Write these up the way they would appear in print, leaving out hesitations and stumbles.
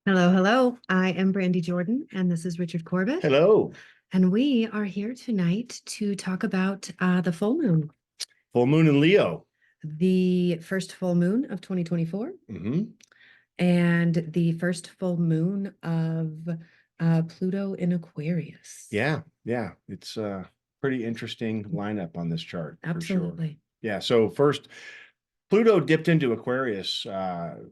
Hello, hello. I am Brandy Jordan, and this is Richard Corbett. Hello. And we are here tonight to talk about the full moon, Full moon in Leo. the first full moon of 2024, and the first full moon of Pluto in Aquarius. Yeah. It's a pretty interesting lineup on this chart. For sure. Absolutely. Yeah. So first, Pluto dipped into Aquarius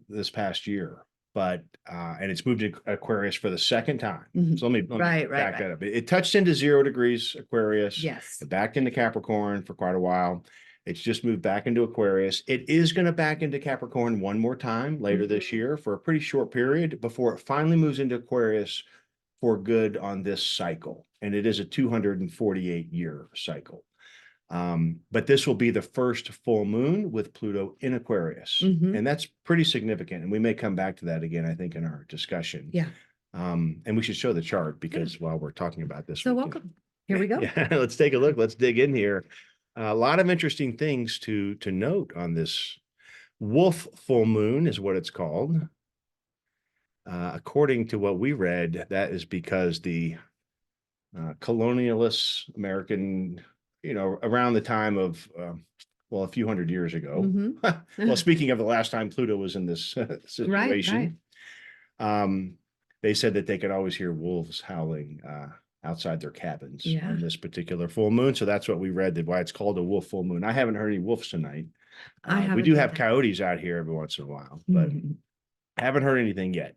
this past year, but and it's moved to Aquarius for the second time. Mhm. So let me Right, back right. that up. It touched into 0 degrees Aquarius. Yes. It backed into Capricorn for quite a while. It's just moved back into Aquarius. It is going to back into Capricorn one more time later this year for a pretty short period before it finally moves into Aquarius for good on this cycle. And it is a 248-year cycle. But this will be the first full moon with Pluto in Aquarius. And that's pretty significant. And we may come back to that again, I think, in our discussion. Yeah. And we should show the chart because while we're talking about this. So welcome. Here we go. Yeah, let's take a look. Let's dig in here. A lot of interesting things to note on this wolf full moon is what it's called. According to what we read, that is because the colonialists, American, around the time of, well, a few hundred years ago. Well, speaking of the last time Pluto was in this situation, they said that they could always hear wolves howling outside their cabins on this particular full moon. So that's what we read, that why it's called a wolf full moon. I haven't heard any wolves tonight. We do have coyotes out here every once in a while, but I haven't heard anything yet.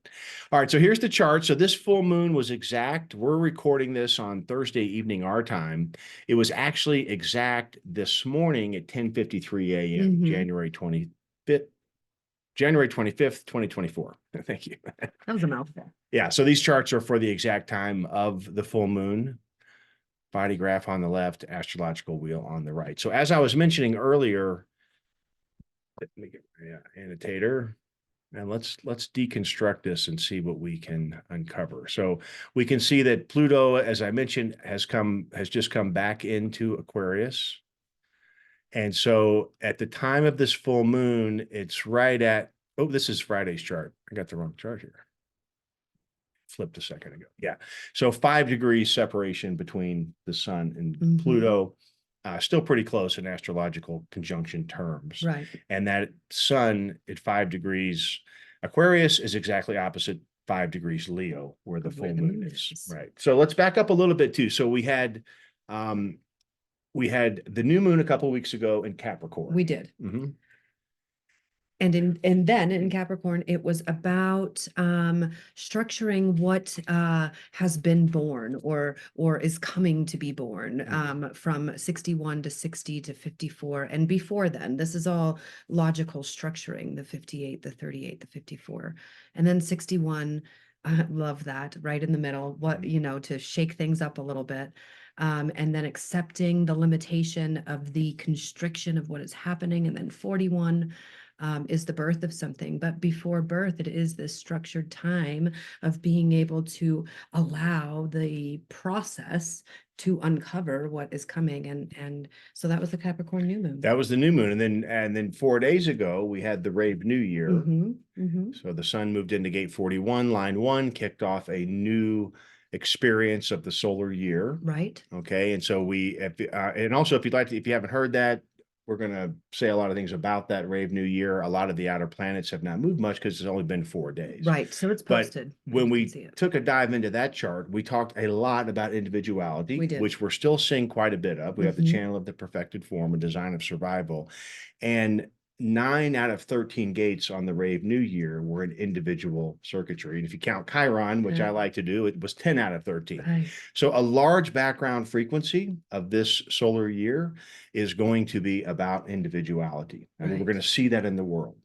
All right, so here's the chart. So this full moon was exact. We're recording this on Thursday evening our time. It was actually exact this morning at 10:53 a.m., January 25th, 2024. Thank you. That was a mouthful. Yeah, so these charts are for the exact time of the full moon. Body graph on the left, astrological wheel on the right. So as I was mentioning earlier, let me get annotator. And let's deconstruct this and see what we can uncover. So we can see that Pluto, as I mentioned, has just come back into Aquarius. And so at the time of this full moon, it's right at, oh, this is Friday's chart. I got the wrong chart here. Flipped a second ago. Yeah. So 5 degrees separation between the sun and Pluto. Still pretty close in astrological conjunction terms. Right. And that sun at 5 degrees Aquarius is exactly opposite 5 degrees Leo, where the full moon is. Right. So let's back up a little bit too. So we had the new moon a couple of weeks ago in Capricorn. We did. And then in Capricorn, it was about structuring what has been born or is coming to be born from 61 to 60 to 54. And before then, this is all logical structuring, the 58, the 38, the 54. And then 61, I love that, right in the middle, to shake things up a little bit. And then accepting the limitation of the constriction of what is happening. And then 41 is the birth of something. But before birth, it is this structured time of being able to allow the process to uncover what is coming. And so that was the Capricorn new moon. That was the new moon. And then 4 days ago, we had the Rave New Year. So the sun moved into gate 41, line 1, kicked off a new experience of the solar year. Right. Okay. And so and also if you haven't heard that, we're going to say a lot of things about that Rave New Year. A lot of the outer planets have not moved much because it's only been 4 days. Right. So it's posted. But when we took a dive into that chart, we talked a lot about individuality, which we're still seeing quite a bit of. We have the channel of the perfected form, a design of survival. And 9 out of 13 gates on the Rave New Year were in individual circuitry. And if you count Chiron, which I like to do, it was 10 out of 13. Right. So a large background frequency of this solar year is going to be about individuality. I mean, we're going to see that in the world.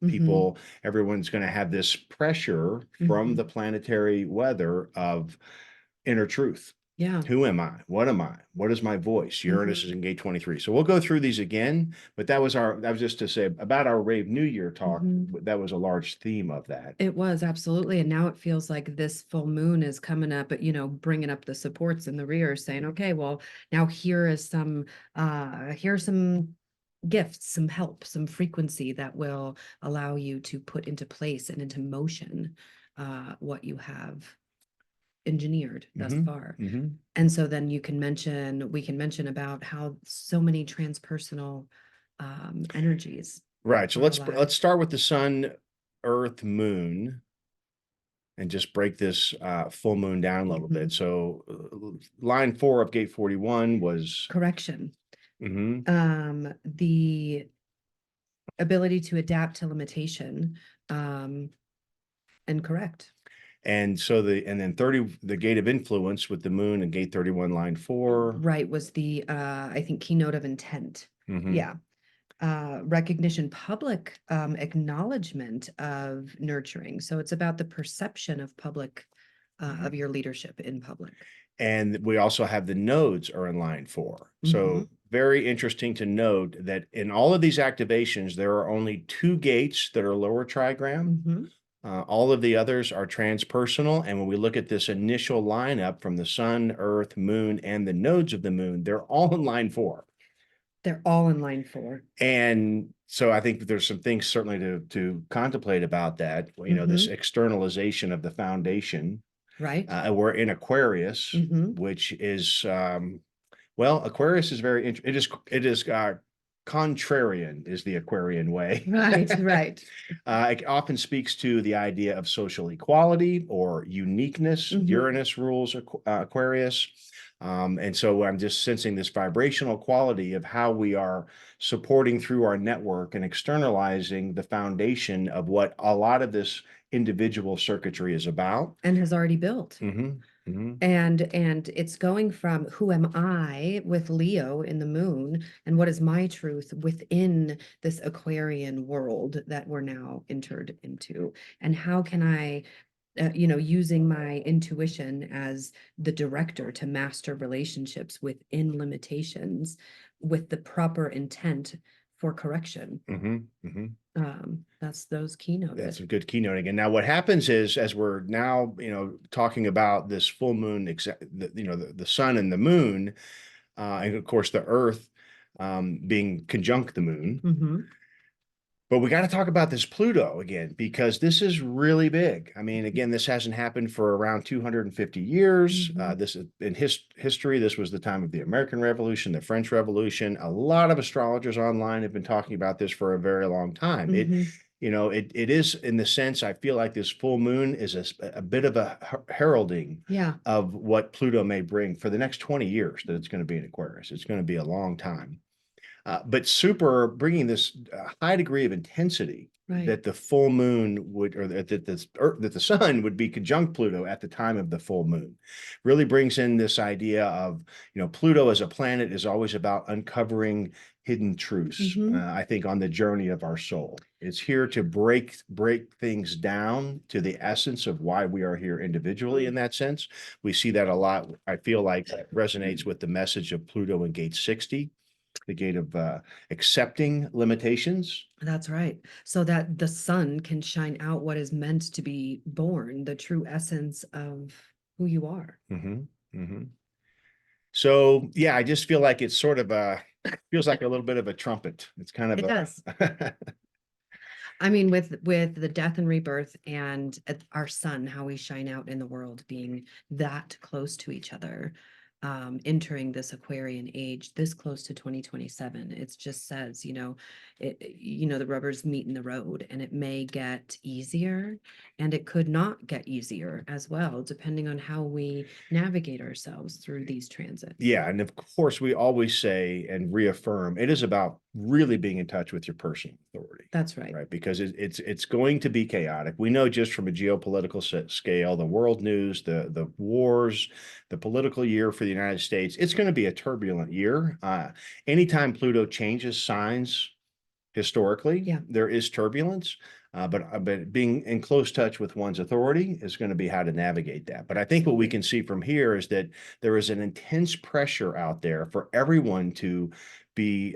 Everyone's going to have this pressure from the planetary weather of inner truth. Yeah. Who am I? What am I? What is my voice? Uranus is in gate 23. So we'll go through these again, but that was just to say about our Rave New Year talk. That was a large theme of that. It was, absolutely. And now it feels like this full moon is coming up, bringing up the supports in the rear, saying, okay, well, now here's some gifts, some help, some frequency that will allow you to put into place and into motion what you have engineered thus Mhm, far. mhm. And so then we can mention about how so many transpersonal energies Right. So are let's alive. let's start with the sun, earth, moon, and just break this full moon down a little bit. Mhm. So line 4 of gate 41 was Correction. mhm. The ability to adapt to limitation, um, and correct. And so and then 30, the gate of influence with the moon and gate 31, line 4. Right, was the, I think, keynote of intent. Mhm. Yeah. Recognition, public acknowledgement of nurturing. So it's about the perception of public, of your leadership in public. And we also have the nodes are in line 4. So very interesting to note that in all of these activations, there are only 2 gates that are lower trigram. Mhm. All of the others are transpersonal. And when we look at this initial lineup from the sun, earth, moon, and the nodes of the moon, they're all in line 4. They're all in line 4. And so I think that there's some things certainly to contemplate about that, this externalization of the foundation. Right. We're in Aquarius, Mhm. which is well, Aquarius is very it is contrarian is the Aquarian way. Right, right. It often speaks to the idea of social equality or uniqueness. Uranus rules Aquarius. And so I'm just sensing this vibrational quality of how we are supporting through our network and externalizing the foundation of what a lot of this individual circuitry is about. And has already built. Mhm, mhm. And it's going from who am I with Leo in the moon, and what is my truth within this Aquarian world that we're now entered into, and how can I, using my intuition as the director to master relationships within limitations with the proper intent for correction. Mhm, mhm. That's those keynote. That's a good keynoting. And now what happens is, as we're now, talking about this full moon, the sun and the moon, and of course the earth, being conjunct the moon. Mhm. But we got to talk about this Pluto again, because this is really big. I mean, again, this hasn't happened for around 250 years. This is in history. This was the time of the American Revolution, the French Revolution. A lot of astrologers online have been talking about this for a very long time. It is, in the sense, I feel like this full moon is a bit of a heralding Yeah. of what Pluto may bring for the next 20 years that it's going to be in Aquarius. It's going to be a long time. But super bringing this high degree of intensity Right. that the full moon would, or that the sun would be conjunct Pluto at the time of the full moon, really brings in this idea of, Pluto as a planet is always about uncovering hidden truths. I think on the journey of our soul, it's here to break things down to the essence of why we are here individually. In that sense, we see that a lot. I feel like that resonates with the message of Pluto in gate 60. The gate of accepting limitations. That's right. So that the sun can shine out what is meant to be born, the true essence of who you are. So yeah, I just feel like it's sort of feels like a little bit of a trumpet. It's kind of It does. I mean, with the death and rebirth and our sun, how we shine out in the world, being that close to each other, entering this Aquarian age, this close to 2027, it just says, the rubbers meet in the road, and it may get easier, and it could not get easier as well, depending on how we navigate ourselves through these transits. Yeah, and of course, we always say and reaffirm it is about really being in touch with your personal authority. That's right. Right, because it's going to be chaotic. We know just from a geopolitical scale, the world news, the wars, the political year for the United States, it's going to be a turbulent year. Anytime Pluto changes signs historically, there is turbulence. But being in close touch with one's authority is going to be how to navigate that. But I think what we can see from here is that there is an intense pressure out there for everyone to be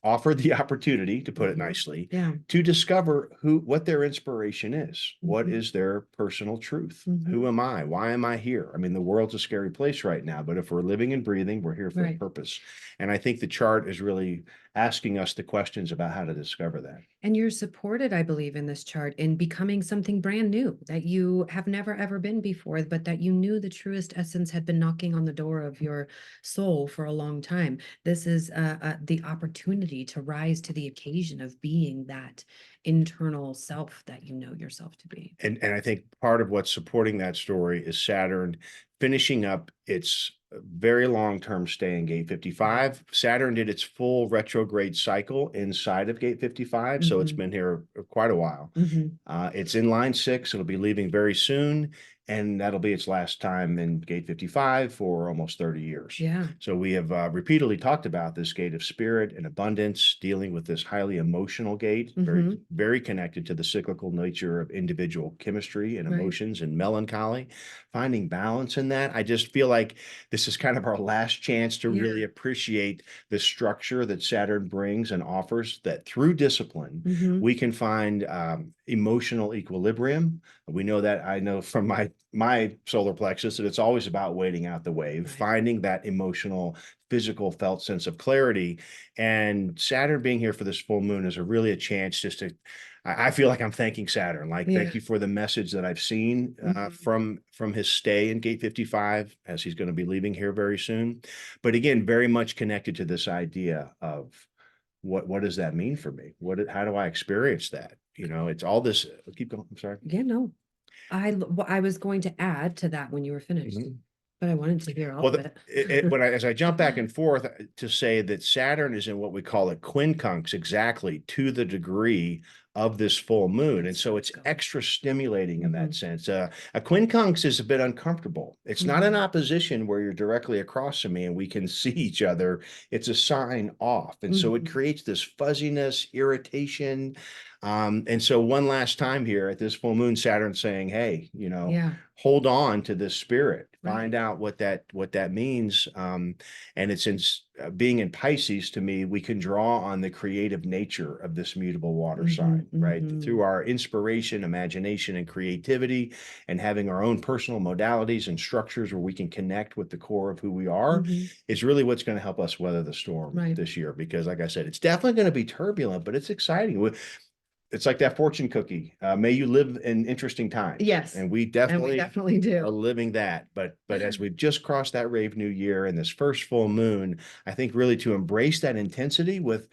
offered the opportunity, to put it nicely, to discover what their inspiration is. What is their personal truth? Who am I? Why am I here? I mean, the world's a scary place right now, but if we're living and breathing, we're here for a purpose. And I think the chart is really asking us the questions about how to discover that. And you're supported, I believe, in this chart in becoming something brand new that you have never ever been before, but that you knew the truest essence had been knocking on the door of your soul for a long time. This is the opportunity to rise to the occasion of being that internal self that you know yourself to be. And I think part of what's supporting that story is Saturn finishing up its very long-term stay in gate 55. Saturn did its full retrograde cycle inside of gate 55, so it's Mhm. been here quite a while. Mhm. It's in line 6. It'll be leaving very soon, and that'll be its last time in gate 55 for almost 30 years. Yeah. So we have repeatedly talked about this gate of spirit and abundance, dealing with this highly emotional gate, Mhm. very connected to the cyclical nature of individual chemistry and Right. emotions and melancholy, finding balance in that. I just feel like this is kind of our last chance to Yeah. really appreciate the structure that Saturn brings and offers, that through discipline, Mhm. we can find emotional equilibrium. We know that, I know from my solar plexus, that it's always about waiting out the wave, Right. finding that emotional, physical, felt sense of clarity. And Saturn being here for this full moon is really a chance just to, I feel like I'm thanking Saturn. Like, Yeah. thank you for the message that I've seen Mhm. from his stay in gate 55, as he's going to be leaving here very soon. But again, very much connected to this idea of what does that mean for me? How do I experience that? You know, it's all this. Keep going. I'm sorry. Yeah, no. I was going to add to that when you were finished, Mhm. but I wanted to hear all Well, of it. as I jump back and forth to say that Saturn is in what we call a quincunx, exactly to the degree of this full moon, and so it's Go. extra stimulating in that Mhm. sense. A quincunx is a bit uncomfortable. It's not an Mhm. opposition where you're directly across from me and we can see each other. It's a sign off, and so it Mhm. creates this fuzziness, irritation. And so one last time here at this full moon, Saturn saying, "Hey, you know, Yeah, hold on to this spirit, find right. out what that means." And it's being in Pisces, to me, we can draw on the creative nature of this mutable water Mhm, sign, right? Through mhm. our inspiration, imagination, and creativity, and having our own personal modalities and structures where we can connect with the core of who we are, Mhm. is really what's going to help us weather the storm Right. this year. Because, like I said, it's definitely going to be turbulent, but it's exciting. It's like that fortune cookie. May you live in interesting times, Yes, and we and we definitely definitely are do. living that. But as we've just crossed that Rave New Year and this first full moon, I think really to embrace that intensity with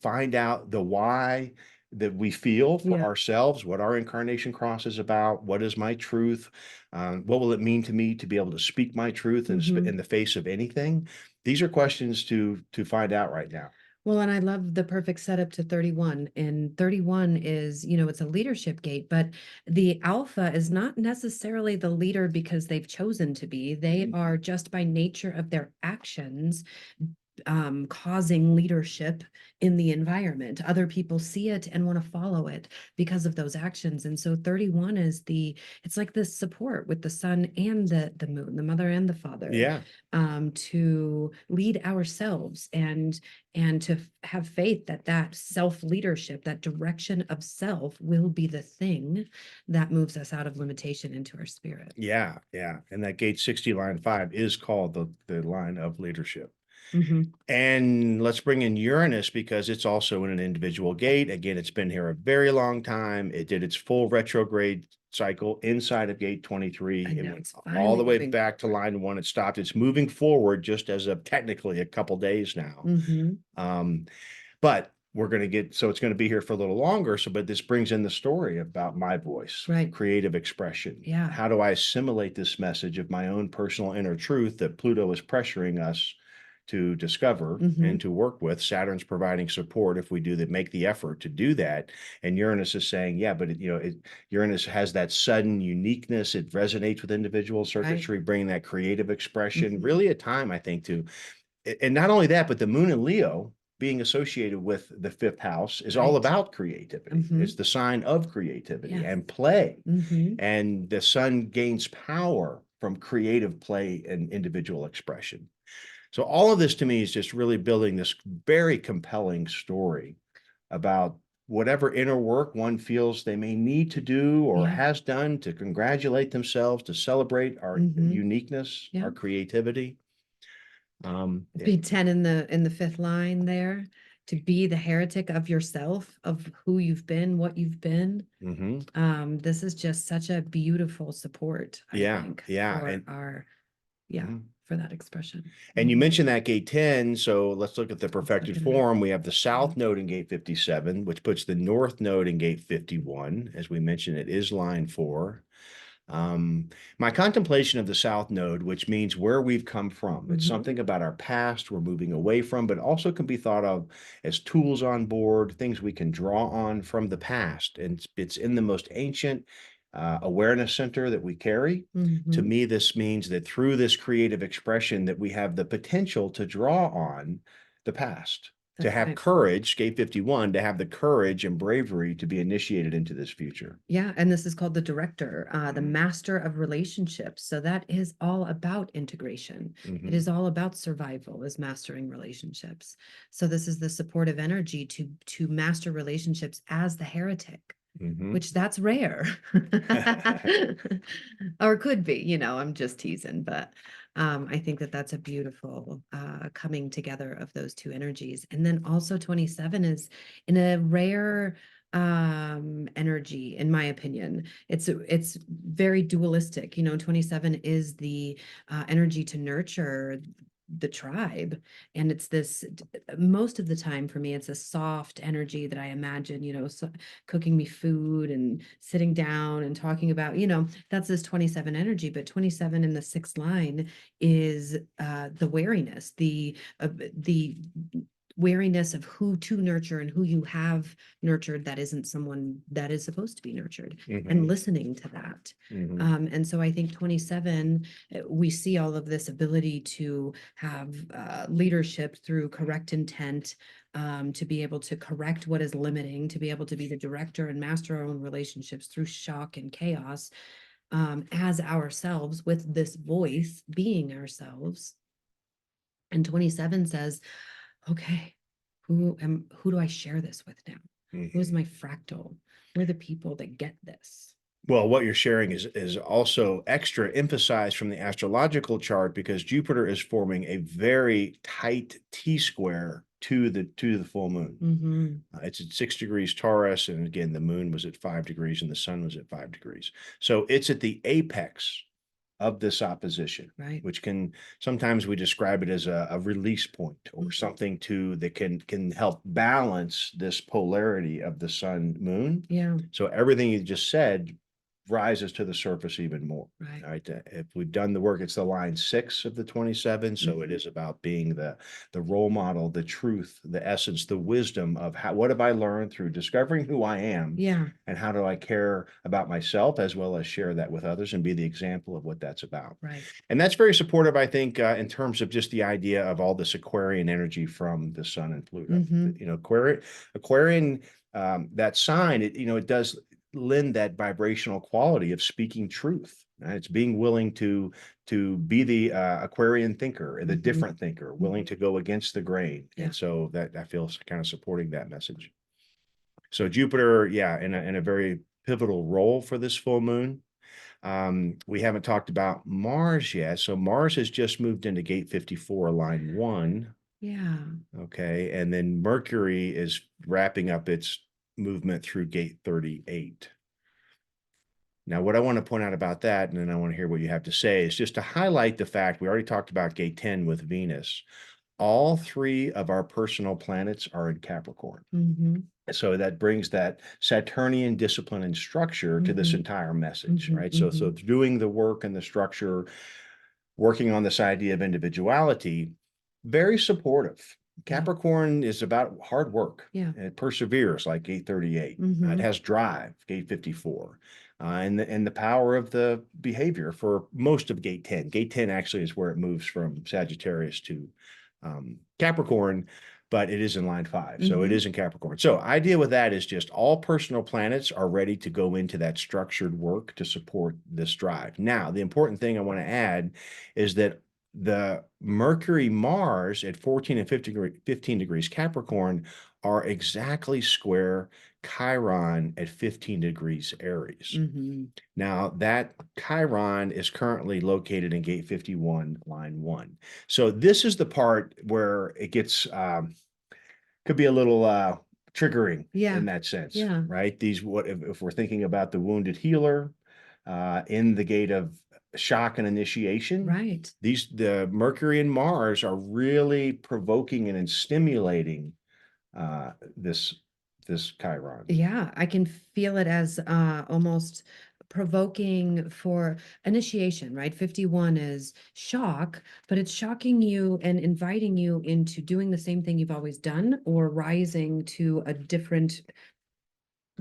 find out the why that we feel for Yeah. ourselves, what our incarnation cross is about, what is my truth, what will it mean to me to be able to speak my truth in Mhm. the face of anything. These are questions to find out right now. Well, and I love the perfect setup to 31. And 31 is, it's a leadership gate, but the alpha is not necessarily the leader because they've chosen to be. They Mhm. are just by nature of their actions causing leadership in the environment. Other people see it and want to follow it because of those actions. And so 31 is it's like this support with the sun and the moon, the mother and the father, Yeah. to lead ourselves and to have faith that that self leadership, that direction of self will be the thing that moves us out of limitation into our spirit. Yeah, yeah. And that gate 60 line 5 is called the line of leadership. Mhm. And let's bring in Uranus because it's also in an individual gate. Again, it's been here a very long time. It did its full retrograde cycle inside of gate 23. And It now went it's all finally the way moving back to forward. line 1. It stopped. It's moving forward just as of technically a couple days now. Mhm. Um, but we're going to so it's going to be here for a little longer. So, but this brings in the story about my voice, Right. creative expression. Yeah. How do I assimilate this message of my own personal inner truth that Pluto is pressuring us to discover and Mhm. to work with? Saturn's providing support if we make the effort to do that. And Uranus is saying, yeah, but Uranus has that sudden uniqueness. It resonates with individual Right. circuitry, bringing that creative expression. Mhm. Really a time, I think, to and not only that, but the moon in Leo being associated with the fifth house is all Right. about creativity. It's Mhm. the sign of creativity Yes. and play. Mhm. And the sun gains power from creative play and individual expression. So all of this to me is just really building this very compelling story about whatever inner work one feels they may need to do or Yeah. has done to congratulate themselves, to celebrate our Mhm. uniqueness, Yeah. our creativity. Yeah. Be 10 in the fifth line there. to be the heretic of yourself, of who you've been, what you've been. This is just such a beautiful support, I Yeah, think, yeah, for and our, yeah, Mhm. for that expression. And you Mhm. mentioned that gate 10, so let's look at the perfected at it. form. We have the south node in gate 57, which puts the north node in gate 51. As we mentioned, it is line 4. My contemplation of the south node, which means where we've come from. It's Mhm. something about our past we're moving away from, but also can be thought of as tools on board, things we can draw on from the past. And it's in the most ancient awareness center that we carry. To Mhm. me, this means that through this creative expression that we have the potential to draw on the past, to That's have right. courage, gate 51, to have the courage and bravery to be initiated into this future. Yeah, and this is called the director, the Mhm. master of relationships. So that is all about integration. It Mhm. is all about survival, is mastering relationships. So this is the supportive energy to master relationships as the heretic, Mhm. which that's rare. Or could be, I'm just teasing, but I think that that's a beautiful coming together of those two energies. And then also 27 is in a rare energy, in my opinion. It's very dualistic. 27 is the energy to nurture the tribe, and it's this most of the time for me it's a soft energy that I imagine, so cooking me food and sitting down and talking about, that's this 27 energy. But 27 in the sixth line is the wariness, the wariness of who to nurture and who you have nurtured that isn't someone that is supposed to be nurtured, and Mhm. listening to that. Mhm. And so I think 27, we see all of this ability to have leadership through correct intent, to be able to correct what is limiting, to be able to be the director and master our own relationships through shock and chaos, as ourselves, with this voice being ourselves. And 27 says, okay, who do I share this with now? Who's Mhm. my fractal? Who are the people that get this? Well, what you're sharing is also extra emphasized from the astrological chart because Jupiter is forming a very tight T-square to the full moon. Mm-hmm. It's at 6 degrees Taurus, and again, the moon was at 5 degrees and the sun was at 5 degrees. So it's at the apex of this opposition, Right. which can sometimes we describe it as a release point or Mhm. something that can help balance this polarity of the sun moon. Yeah. So everything you just said rises to the surface even more. Right. Right. If we've done the work, it's the line 6 of the 27. So it Mhm. is about being the role model, the truth, the essence, the wisdom of what have I learned through discovering who I am, Yeah. and how do I care about myself as well as share that with others and be the example of what that's about. Right. And that's very supportive, I think, in terms of just the idea of all this Aquarian energy from the sun and Pluto. Mhm. Aquarian, that sign, it does lend that vibrational quality of speaking truth. Right? It's being willing to be the Aquarian thinker, the Mhm. different thinker, willing to go against the grain. Yeah. And so that I feel kind of supporting that message. So Jupiter, yeah, in a very pivotal role for this full moon. We haven't talked about Mars yet. So Mars has just moved into gate 54, line 1. Yeah. Okay. And then Mercury is wrapping up its movement through gate 38. Now, what I want to point out about that, and then I want to hear what you have to say, is just to highlight the fact we already talked about gate 10 with Venus. All 3 of our personal planets are in Capricorn. Mm-hmm. So that brings that Saturnian discipline and structure to this Mhm. entire message, Mhm. right? So Mhm. doing the work and the structure, working on this idea of individuality, very supportive. Yeah. Capricorn is about hard work. Yeah. It perseveres like gate 38. It Mhm. has drive, gate 54. And the power of the behavior for most of gate 10. Gate 10 actually is where it moves from Sagittarius to Capricorn, but it is in line 5. So it Mhm. is in Capricorn. So idea with that is just all personal planets are ready to go into that structured work to support this drive. Now, the important thing I want to add is that the Mercury Mars at 14 and 15 degrees Capricorn are exactly square Chiron at 15 degrees Aries. Mhm. Now, that Chiron is currently located in gate 51, line 1. So this is the part where it gets could be a little triggering Yeah. in that sense, Yeah. right? These, what if we're thinking about the wounded healer in the gate of shock and initiation, Right. the Mercury and Mars are really provoking and stimulating uh, this this Chiron. Yeah, I can feel it as almost provoking for initiation, right? 51 is shock, but it's shocking you and inviting you into doing the same thing you've always done or rising to a different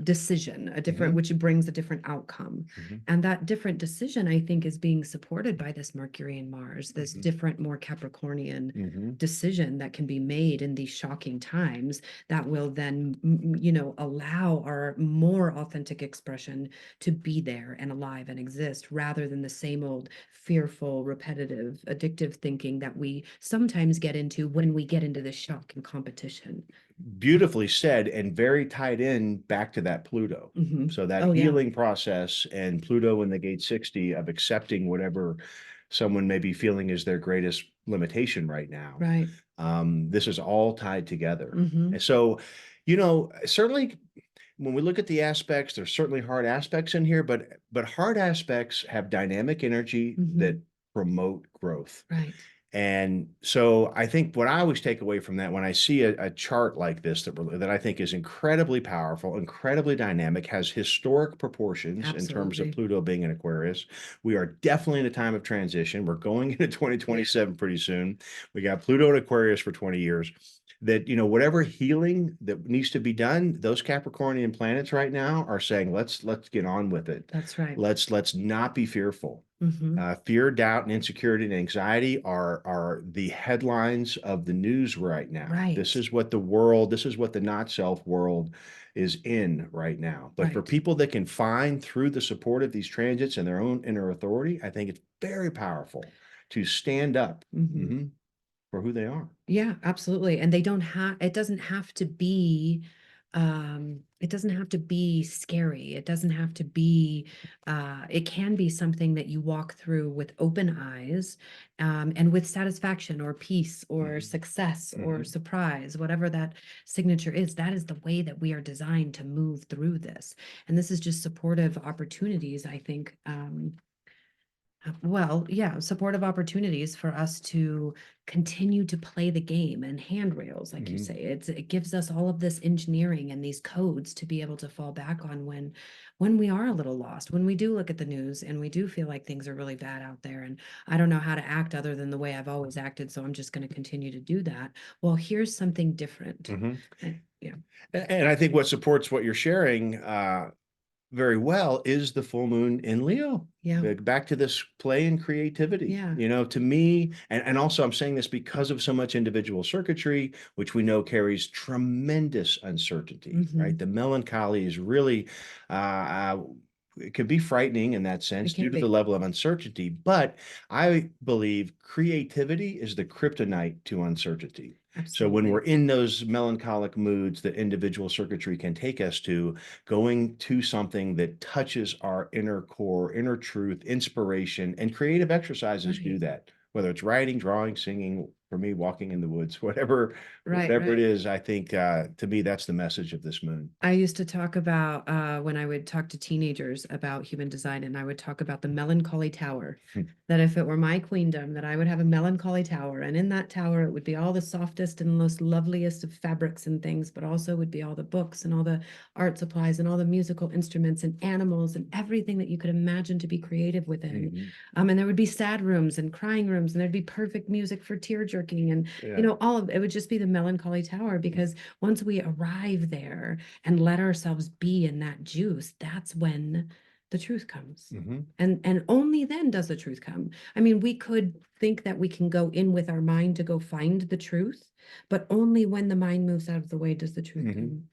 decision, a different, which brings a different outcome. And that different decision, I think, is being supported by this Mercury and Mars, this different, more Capricornian decision that can be made in these shocking times that will then, allow our more authentic expression to be there and alive and exist rather than the same old fearful, repetitive, addictive thinking that we sometimes get into when we get into the shock and competition. Beautifully said, and very tied in back to that Pluto. Mhm. So that Oh, yeah. healing process and Pluto in the gate 60 of accepting whatever someone may be feeling is their greatest limitation right now. Right. This is all tied together. Mhm. And so, certainly when we look at the aspects, there's certainly hard aspects in here, but hard aspects have dynamic energy that promote growth. Right. And so I think what I always take away from that when I see a chart like this that I think is incredibly powerful, incredibly dynamic, has historic proportions in terms of Absolutely. Pluto being in Aquarius. We are definitely in a time of transition. We're going into 2027 pretty soon. We got Pluto in Aquarius for 20 years. That, whatever healing that needs to be done, those Capricornian planets right now are saying, let's get on with it. That's right. Let's not be fearful. Mhm. Fear, doubt, and insecurity and anxiety are the headlines of the news right now. Right. This is what the not self world is in right now. But for Right. people that can find through the support of these transits and their own inner authority, I think it's very powerful to stand up Mhm. for who they are. Yeah, absolutely. And they don't have, it doesn't have to be scary. It doesn't have to be, it can be something that you walk through with open eyes, and with satisfaction or peace or success or surprise, whatever that signature is. That is the way that we are designed to move through this. And this is just supportive opportunities, I think, well, yeah, supportive opportunities for us to continue to play the game and handrails, like you say. It gives us all of this engineering and these codes to be able to fall back on when we are a little lost, when we do look at the news and we do feel like things are really bad out there and I don't know how to act other than the way I've always acted, so I'm just going to continue to do that. Well, here's something different. Yeah. And I think what supports what you're sharing very well is the full moon in Leo. Yeah. Back to this play and creativity. Yeah. To me, and also I'm saying this because of so much individual circuitry, which we know carries tremendous uncertainty, right? The melancholy is really, it can be frightening in that sense It can due to be. the level of uncertainty. But I believe creativity is the kryptonite to uncertainty. So when we're Absolutely. in those melancholic moods that individual circuitry can take us to, going to something that touches our inner core, inner truth, inspiration, and creative exercises do Right. that. Whether it's writing, drawing, singing, for me, walking in the woods, whatever Right, it right. is, I think to me that's the message of this moon. I used to talk about when I would talk to teenagers about human design, and I would talk about the melancholy tower. That if it were my queendom, that I would have a melancholy tower, and in that tower it would be all the softest and most loveliest of fabrics and things, but also would be all the books and all the art supplies and all the musical instruments and animals and everything that you could imagine to be creative within. And there would be sad rooms and crying rooms, and there'd be perfect music for tear jerking, and all of it would just be the melancholy tower, because once we arrive there and let ourselves be in that juice, that's when the truth comes. And only then does the truth come. I mean, we could think that we can go in with our mind to go find the truth, but only when the mind moves out of the way does the truth come.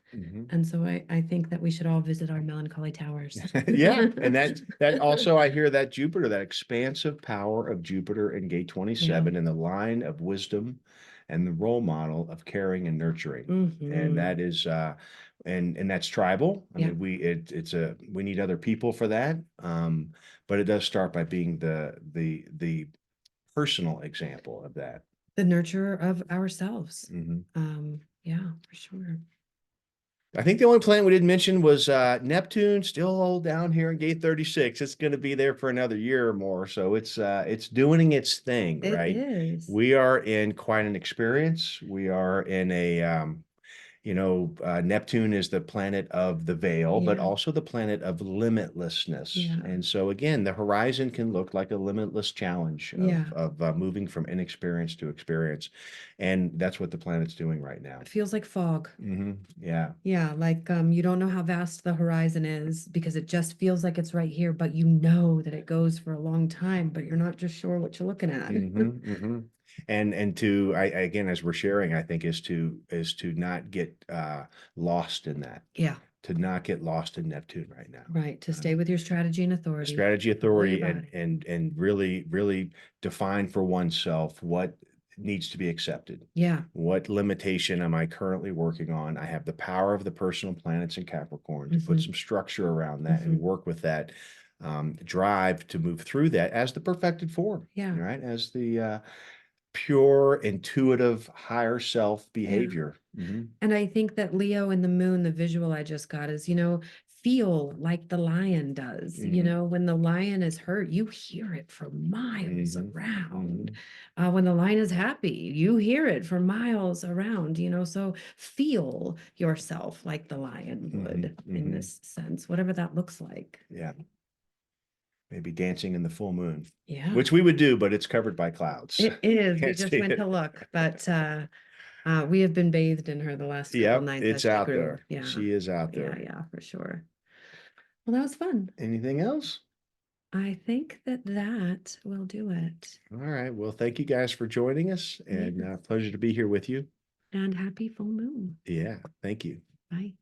And so I think that we should all visit our melancholy towers. Yeah, and that also I hear that Jupiter, that expansive power of Jupiter in gate 27 in the line of wisdom and the role model of caring and nurturing. And that is and that's tribal. I mean, we need other people for that. But it does start by being the personal example of that. The nurturer of ourselves. Yeah, for sure. I think the only planet we didn't mention was Neptune, still down here in gate 36. It's going to be there for another year or more. So it's doing its thing, It right? is. We are in quite an experience. We are in a Neptune is the planet of the veil, but Yeah. also the planet of limitlessness. Yeah. And so again, the horizon can look like a limitless challenge Yeah. of moving from inexperience to experience. And that's what the planet's doing right now. It feels like fog. Yeah. Yeah, like you don't know how vast the horizon is because it just feels like it's right here, but you know that it goes for a long time, but you're not just sure what you're looking at. And to again, as we're sharing, I think is to not get lost in that, Yeah, to not get lost in Neptune right now. right. To stay with your strategy and authority. Strategy, Don't worry authority, about and it. really define for oneself what needs to be accepted. Yeah. What limitation am I currently working on? I have the power of the personal planets in Capricorn to put Mhm. some structure around that and Mhm. work with that drive to move through that as the perfected form. Yeah. Right, as the pure, intuitive, higher self Yeah. behavior. And I think that Leo and the moon, the visual I just got is, feel like the lion does. When the lion is hurt, you hear it for miles around. When the lion is happy, you hear it for miles around, so feel yourself like the lion would in this sense, whatever that looks like. Yeah. Maybe dancing in the full moon, Yeah, which we would do, but it's covered by clouds. it is. We Can't just see went it. to look, but we have been bathed in her the last couple Yep, nights it's as she out grew. there. Yeah. She is out Yeah, there. yeah, for sure. Well, that was fun. Anything else? I think that will do it. All right. Well, thank you guys for joining us, and Yes. pleasure to be here with you. And happy full moon. Yeah, thank you. Bye.